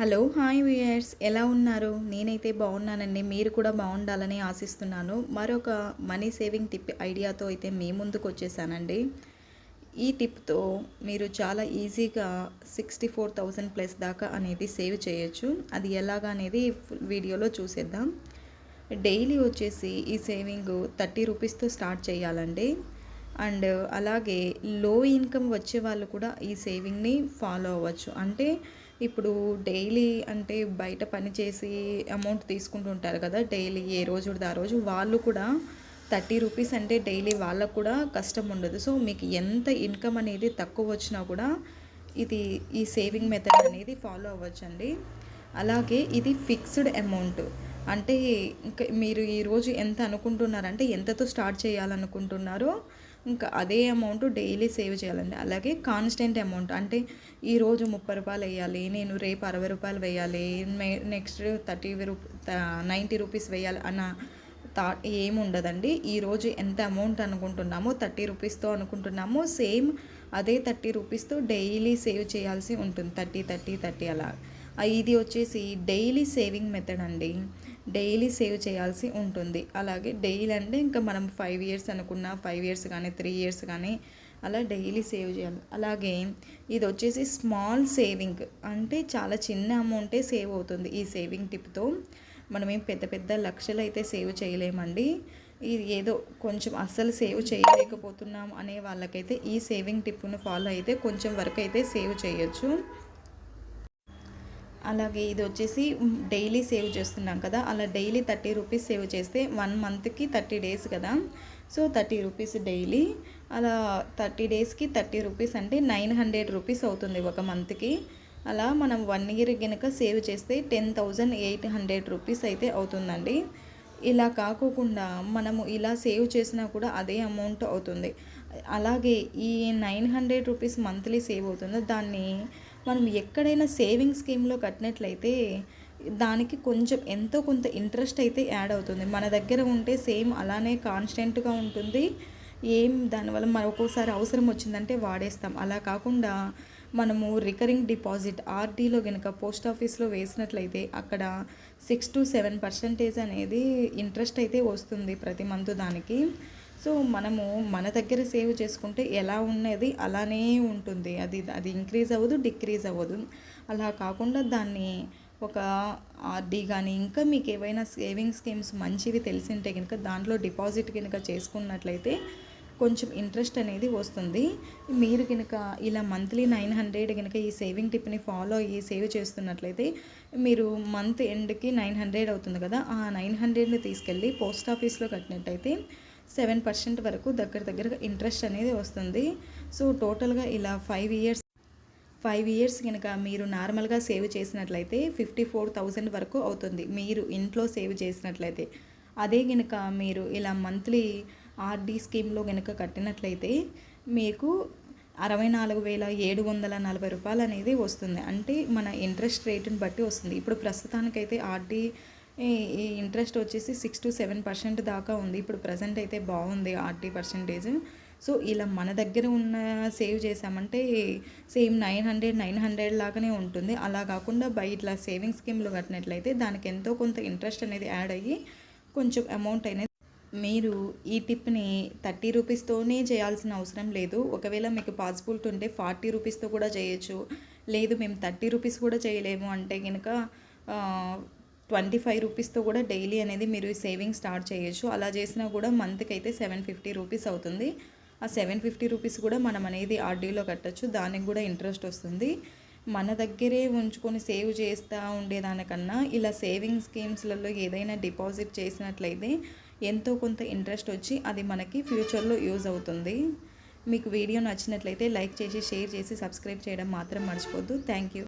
Hello hi viewers, ఎలా ఉన్నారు? నేనైతే బాగున్నానండి. మీరు కూడా బాగుండాలని ఆశిస్తున్నాను. మరొక మనీ సేవింగ్ టిప్ ఐడియాతో అయితే మీ ముందుకు వచ్చేసానండి. ఈ టిప్తో మీరు చాలా ఈజీగా 64,000 ప్లస్ దాకా అనేది సేవ్ చేయొచ్చు. అది ఎలాగా అనేది వీడియోలో చూసేద్దాం. డైలీ వచ్చేసి ఈ సేవింగ్ 30 రూపీస్తో స్టార్ట్ చేయాలండి. అండ్ అలాగే లో ఇన్కమ్ వచ్చే వాళ్ళు కూడా ఈ సేవింగ్ని ఫాలో అవ్వచ్చు. అంటే ఇప్పుడు డైలీ అంటే బయట పని చేసి అమౌంట్ తీసుకుంటుంటారు కదా, డైలీ ఏ రోజుది ఆ రోజు వాళ్ళు కూడా 30 రూపీస్ అంటే డైలీ వాళ్ళకు కూడా కష్టం ఉండదు. సో మీకు ఎంత ఇన్కమ్ అనేది తక్కువ వచ్చినా కూడా ఈ సేవింగ్ మెథడ్ అనేది ఫాలో అవ్వచ్చండి. అలాగే ఇది ఫిక్స్డ్ అమౌంట్. అంటే ఇంకా మీరు ఈరోజు ఎంత అనుకుంటున్నారంటే ఎంతతో స్టార్ట్ చేయాలనుకుంటున్నారో ఇంకా అదే అమౌంట్ డైలీ సేవ్ చేయాలండి. అలాగే కాన్స్టెంట్ అమౌంట్ అంటే ఈరోజు 30 రూపాయలు వేయాలి, నేను రేపు 60 రూపాయలు వేయాలి, నెక్స్ట్ 90 రూపీస్ వేయాలి అన్న థాట్ ఏముండదండి. ఈరోజు ఎంత అమౌంట్ అనుకుంటున్నామో 30 రూపీస్తో అనుకుంటున్నామో సేమ్ అదే 30 రూపీస్తో డైలీ సేవ్ చేయాల్సి ఉంటుంది. 30 30 30 అలా. ఇది వచ్చేసి డైలీ సేవింగ్ మెథడ్ అండి. డైలీ సేవ్ చేయాల్సి ఉంటుంది. అలాగే డైలీ అంటే ఇంకా మనం 5 ఇయర్స్ అనుకున్న 5 ఇయర్స్ కానీ 3 ఇయర్స్ కానీ అలా డైలీ సేవ్ చేయాలి. అలాగే ఇది వచ్చేసి స్మాల్ సేవింగ్, అంటే చాలా చిన్న అమౌంటే సేవ్ అవుతుంది ఈ సేవింగ్ టిప్తో. మనమేం పెద్ద పెద్ద లక్షలు అయితే సేవ్ చేయలేమండి. ఇది ఏదో కొంచెం అస్సలు సేవ్ చేయలేకపోతున్నాం అనే వాళ్ళకైతే ఈ సేవింగ్ టిప్ను ఫాలో అయితే కొంచెం వరకు అయితే సేవ్ చేయొచ్చు. అలాగే ఇది వచ్చేసి డైలీ సేవ్ చేస్తున్నాం కదా, అలా డైలీ 30 రూపీస్ సేవ్ చేస్తే 1 మంత్కి 30 డేస్ కదా, సో 30 రూపీస్ డైలీ. అలా 30 డేస్కి 30 రూపీస్ అంటే 900 రూపీస్ అవుతుంది ఒక మంత్కి. అలా మనం 1 ఇయర్ కనుక సేవ్ చేస్తే 10,800 రూపీస్ అయితే అవుతుందండి. ఇలా కాకోకుండా మనము ఇలా సేవ్ చేసినా కూడా అదే అమౌంట్ అవుతుంది. అలాగే ఈ 900 రూపీస్ మంత్లీ సేవ్ అవుతుంది. దాన్ని మనం ఎక్కడైనా సేవింగ్ స్కీమ్లో కట్టినట్లయితే దానికి కొంచెం ఎంతో కొంత ఇంట్రెస్ట్ అయితే యాడ్ అవుతుంది. మన దగ్గర ఉంటే సేమ్ అలానే కాన్స్టెంట్గా ఉంటుంది. దానివల్ల మనం ఒక్కోసారి అవసరం వచ్చిందంటే వాడేస్తాం. అలా కాకుండా మనము రికరింగ్ డిపాజిట్ ఆర్డీలో కనుక పోస్ట్ ఆఫీస్లో వేసినట్లయితే అక్కడ 6 to 7% అనేది ఇంట్రెస్ట్ అయితే వస్తుంది ప్రతి మంత్ దానికి. సో మనము మన దగ్గర సేవ్ చేసుకుంటే ఎలా ఉన్నది అలానే ఉంటుంది. అది ఇంక్రీజ్ అవ్వదు, డిక్రీజ్ అవ్వదు. అలా కాకుండా దాన్ని ఒక ఆర్డీ కానీ ఇంకా మీకు ఏవైనా సేవింగ్ స్కీమ్స్ మంచివి తెలిసింటే కనుక దాంట్లో డిపాజిట్ కనుక చేసుకున్నట్లయితే కొంచెం ఇంట్రెస్ట్ అనేది వస్తుంది. మీరు కనుక ఇలా మంత్లీ 900 కనుక ఈ సేవింగ్ టిప్ని ఫాలో అయ్యి సేవ్ చేస్తున్నట్లయితే మీరు మంత్ ఎండ్కి 900 అవుతుంది కదా, ఆ 900ని తీసుకెళ్ళి పోస్ట్ ఆఫీస్లో కట్టినట్టయితే 7% వరకు దగ్గరగా ఇంట్రెస్ట్ అనేది వస్తుంది. సో టోటల్గా ఇలా 5 ఇయర్స్ కనుక మీరు నార్మల్గా సేవ్ చేసినట్లయితే 54,000 వరకు అవుతుంది మీరు ఇంట్లో సేవ్ చేసినట్లయితే. అదే కనుక మీరు ఇలా మంత్లీ ఆర్డీ స్కీమ్లో కనుక కట్టినట్లయితే మీకు 64,740 రూపాయలు అనేది వస్తుంది. అంటే మన ఇంట్రెస్ట్ రేటుని బట్టి వస్తుంది. ఇప్పుడు ప్రస్తుతానికైతే ఆర్డీ ఈ ఇంట్రెస్ట్ వచ్చేసి 6 to 7% దాకా ఉంది. ఇప్పుడు ప్రజెంట్ అయితే బాగుంది ఆర్డీ పర్సంటేజ్. సో ఇలా మన దగ్గర ఉన్న సేవ్ చేసామంటే సేమ్ 900 లాగానే ఉంటుంది. అలా కాకుండా ఇట్లా సేవింగ్ స్కీమ్లో కట్టినట్లయితే దానికి ఎంతో కొంత ఇంట్రెస్ట్ అనేది యాడ్ అయ్యి కొంచెం అమౌంట్ అనేది మీరు ఈ టిప్ని 30 రూపీస్తోనే చేయాల్సిన అవసరం లేదు. ఒకవేళ మీకు పాసిబిలిటీ ఉంటే 40 రూపీస్తో కూడా చేయొచ్చు. లేదు మేము 30 రూపీస్ కూడా చేయలేము అంటే కనుక 25 రూపీస్తో కూడా డైలీ అనేది మీరు సేవింగ్ స్టార్ట్ చేయొచ్చు. అలా చేసినా కూడా మంత్కి అయితే 750 రూపీస్ అవుతుంది. ఆ 750 రూపీస్ కూడా మనం అనేది ఆర్డీలో కట్టచ్చు. దానికి కూడా ఇంట్రెస్ట్ వస్తుంది. మన దగ్గరే ఉంచుకొని సేవ్ చేస్తూ ఉండేదానికన్నా ఇలా సేవింగ్ స్కీమ్స్లలో ఏదైనా డిపాజిట్ చేసినట్లయితే ఎంతో కొంత ఇంట్రెస్ట్ వచ్చి అది మనకి ఫ్యూచర్లో యూజ్ అవుతుంది. మీకు వీడియో నచ్చినట్లయితే లైక్ చేసి షేర్ చేసి సబ్స్క్రైబ్ చేయడం మాత్రం మర్చిపోద్దు. Thank you.